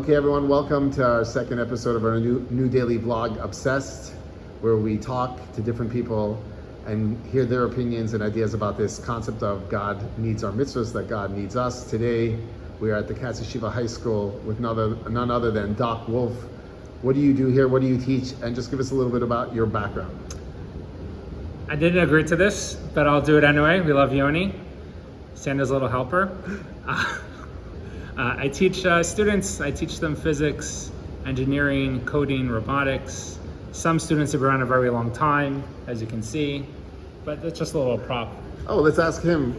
Okay, everyone, welcome to our second episode of our new daily vlog, Obsessed, where we talk to different people and hear their opinions and ideas about this concept of God needs our mitzvahs, that God needs us. Today, we are at the Katz Yeshiva High School with none other than Doc Wolf. What do you do here? What do you teach? And just give us a little bit about your background. I didn't agree to this, but I'll do it anyway. We love Yoni, Sandra's little helper. I teach students. I teach them physics, engineering, coding, robotics. Some students have been around a very long time, as you can see, but that's just a little prop. Oh, let's ask him.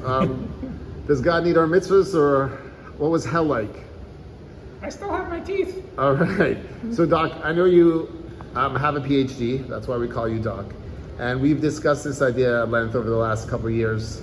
Does God need our mitzvahs, or what was hell like? I still have my teeth. All right. So, Doc, I know you have a PhD. That's why we call you Doc. And we've discussed this idea at length over the last couple of years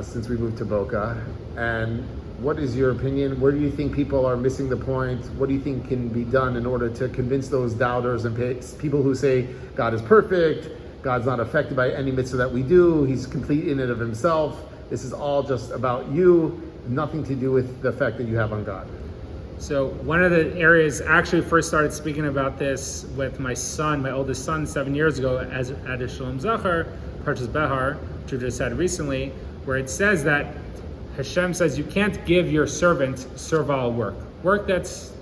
since we moved to Boca. And what is your opinion? Where do you think people are missing the point? What do you think can be done in order to convince those doubters and people who say God is perfect, God's not affected by any mitzvah that we do, He's complete in and of Himself, this is all just about you, nothing to do with the effect that you have on God? So one of the areas, I actually first started speaking about this with my son, my oldest son, 7 years ago, as at a Shalom Zachar, Parshas Behar, which we just had recently, where it says that Hashem says you can't give your servant servile work. Work that's,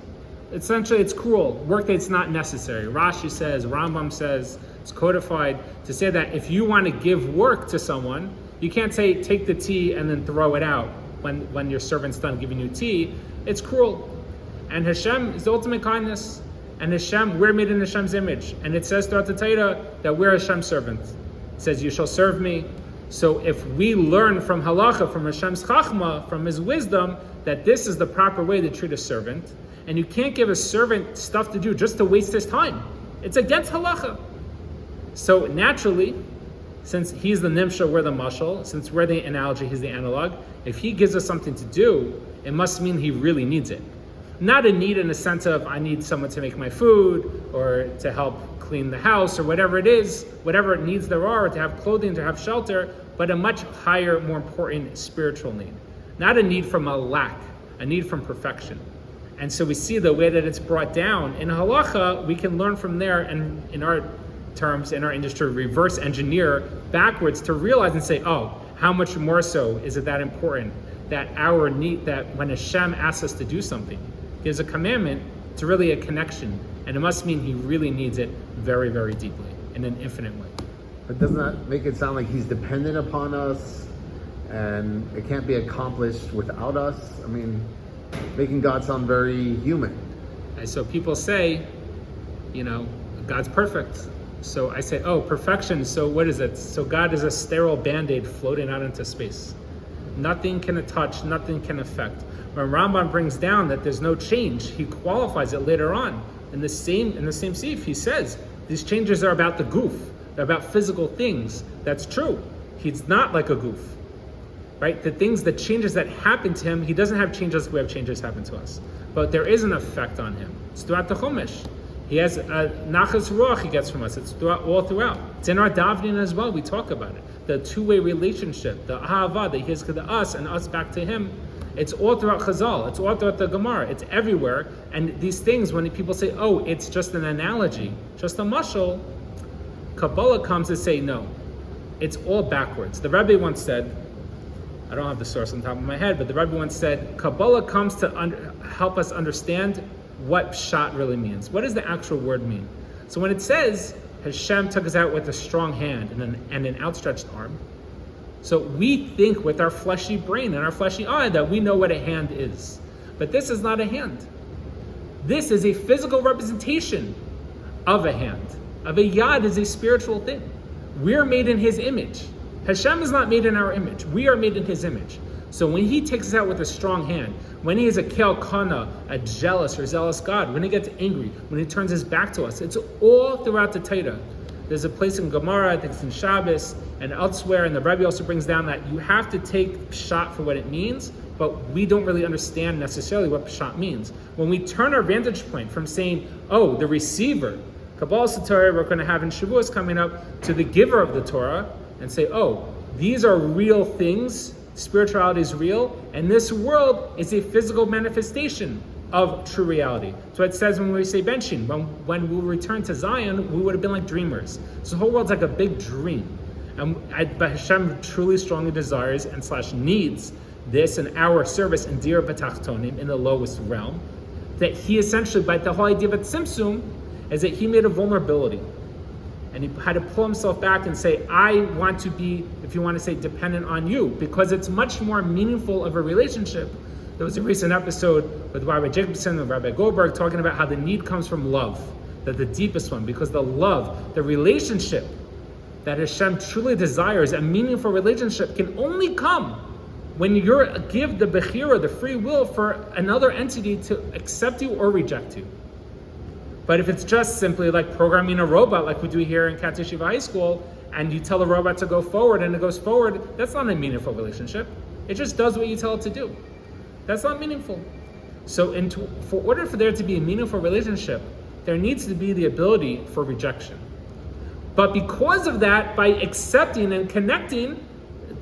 essentially it's cruel, work that's not necessary. Rashi says, Rambam says, it's codified to say that if you want to give work to someone, you can't say take the tea and then throw it out when your servant's done giving you tea. It's cruel. And Hashem is the ultimate kindness. And Hashem, we're made in Hashem's image. And it says throughout the Torah that we're Hashem's servants. It says, you shall serve me. So if we learn from halacha, from Hashem's chachma, from His wisdom, that this is the proper way to treat a servant, and you can't give a servant stuff to do just to waste his time. It's against halacha. So naturally, since He's the nimsha, we're the mashal, since we're the analogy, He's the analog, if He gives us something to do, it must mean He really needs it. Not a need in the sense of I need someone to make my food or to help clean the house or whatever it is, whatever needs there are, to have clothing, to have shelter, but a much higher, more important spiritual need. Not a need from a lack, a need from perfection. And so we see the way that it's brought down. In halacha, we can learn from there, and in our terms, in our industry, reverse engineer backwards to realize and say, oh, how much more so is it that important that our need, that when Hashem asks us to do something, gives a commandment, it's really a connection. And it must mean He really needs it very, very deeply, in an infinite way. But doesn't that make it sound like He's dependent upon us and it can't be accomplished without us? I mean, making God sound very human. And so people say, God's perfect. So I say, oh, perfection, so what is it? So God is a sterile Band-Aid floating out into space. Nothing can touch, nothing can affect. When Rambam brings down that there's no change, he qualifies it later on. In the same seif, he says, these changes are about the goof. They're about physical things. That's true. He's not like a goof, right? The changes that happen to him, he doesn't have changes like we have changes happen to us. But there is an effect on him. It's throughout the Chumash. He has a nachas ruach he gets from us. It's all throughout. It's in our davening as well. We talk about it. The two-way relationship, the ahava that He has to us and us back to Him. It's all throughout Chazal. It's all throughout the Gemara. It's everywhere. And these things, when people say, oh, it's just an analogy, just a mashal, Kabbalah comes to say, no, it's all backwards. The Rebbe once said, I don't have the source on top of my head, but the Rebbe once said, Kabbalah comes to help us understand what pshat really means. What does the actual word mean? So when it says, Hashem took us out with a strong hand and an outstretched arm, so we think with our fleshy brain and our fleshy eye that we know what a hand is. But this is not a hand. This is a physical representation of a hand. Of a yad is a spiritual thing. We're made in His image. Hashem is not made in our image. We are made in His image. So when He takes us out with a strong hand, when He is a kel kana, a jealous or zealous God, when He gets angry, when He turns His back to us, it's all throughout the Torah. There's a place in Gemara, I think it's in Shabbos, and elsewhere, and the Rebbe also brings down that you have to take pshat for what it means, but we don't really understand necessarily what pshat means. When we turn our vantage point from saying, oh, the receiver, Kabbalistic Torah we're going to have in Shavuos coming up, to the giver of the Torah, and say, oh, these are real things, spirituality is real, and this world is a physical manifestation of true reality. So it says when we say benching, when we return to Zion, we would have been like dreamers. So the whole world's like a big dream. But Hashem truly strongly desires and / needs this in our service in Dir B'Tachtonim, in the lowest realm. That he essentially, but the whole idea of Tzimtzum is that he made a vulnerability. And he had to pull himself back and say, I want to be, if you want to say, dependent on you, because it's much more meaningful of a relationship. There was a recent episode with Rabbi Jacobson and Rabbi Goldberg talking about how the need comes from love, that the deepest one, because the love, the relationship that Hashem truly desires, a meaningful relationship, can only come when you give the bechira, the free will, for another entity to accept you or reject you. But if it's just simply like programming a robot like we do here in Katz Yeshiva High School, and you tell the robot to go forward and it goes forward, that's not a meaningful relationship. It just does what you tell it to do. That's not meaningful. So for order for there to be a meaningful relationship, there needs to be the ability for rejection. But because of that, by accepting and connecting,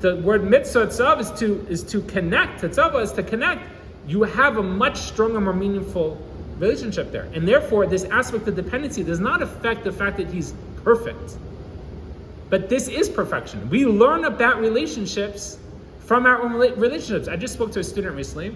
the word mitzvah itself is to connect. Tzava is to connect. You have a much stronger, more meaningful relationship there. And therefore, this aspect of dependency does not affect the fact that he's perfect. But this is perfection. We learn about relationships from our own relationships. I just spoke to a student recently,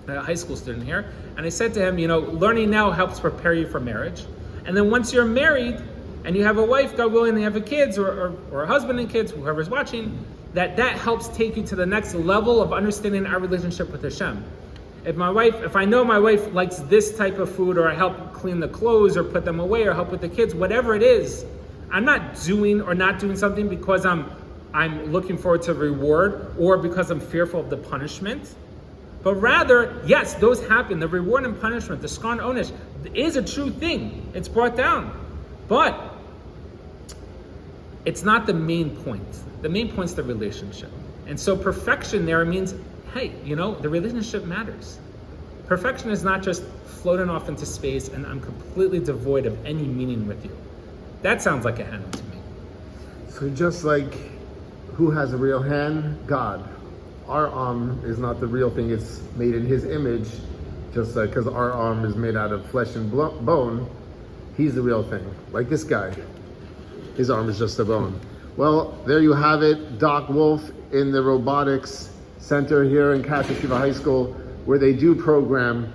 a high school student here, and I said to him, learning now helps prepare you for marriage. And then once you're married and you have a wife, God willing, and you have a kids or a husband and kids, whoever's watching, that helps take you to the next level of understanding our relationship with Hashem. If I know my wife likes this type of food, or I help clean the clothes or put them away or help with the kids, whatever it is, I'm not doing or not doing something because I'm looking forward to reward or because I'm fearful of the punishment. But rather, yes, those happen. The reward and punishment, the skar and onish, is a true thing. It's brought down. But it's not the main point. The main point is the relationship. And so perfection there means, hey, the relationship matters. Perfection is not just floating off into space and I'm completely devoid of any meaning with you. That sounds like a hand to me. So just like who has a real hand? God. Our arm is not the real thing. It's made in his image. Just because our arm is made out of flesh and bone, he's the real thing. Like this guy. His arm is just a bone. Well, there you have it. Doc Wolf in the robotics center here in Katz Yeshiva High School, where they do program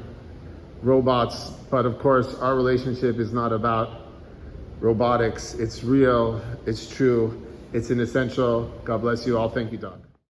robots. But of course, our relationship is not about robotics. It's real. It's true. It's an essential. God bless you all. Thank you, Doc.